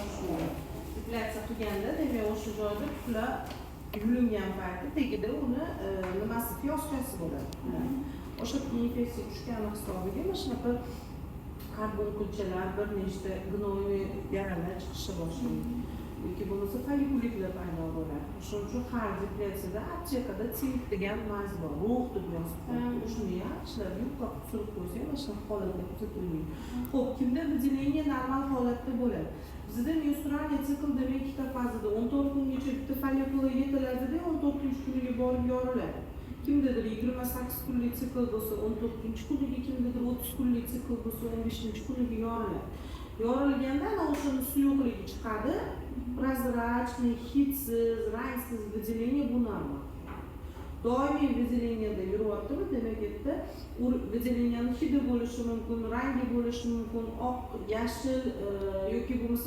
boshlanadi. Deflyatsiya qilganda, demak o'sha joyda pullar yulingan payti tagida uni nimasi fioskasi bo'ladi. O'sha infeksiya tushgani hisobiga mana shunaqa karbonkulchalar, bir nechta gnoyli yaralar chiqishga boshlaydi. Yoki bo'lmasa follikulitlar paydo bo'ladi. Shuning uchun har deflyatsiyada aptekada sink degan maz bor. Rux deb yozib qo'yadi. Shuni ham ishlarga yuqib surib qo'ysak, mana shunaqa holatda kuzatilmaydi. Xo'p, kimda выделение normal holatda bo'ladi? Bizda menstrual sikl demak ikkita fazada 14 kungacha bitta follikula yetiladida 14 kuniga borib yoriladi. Kimdadir 28 kunlik sikl bo'lsa 14-kuniga, kimdadir 30 kunlik sikl bo'lsa 15-kuniga yoriladi. Yorilganda o'shani suyuqligi chiqadi. Прозрачный, hidsiz, rangsiz выделение bu normal. Doimiy выделениеda yuryaptimi, demak yerda выделениyaning hidi bo'lishi mumkin, rangi bo'lishi mumkin, oq, yashil yoki bo'lmasa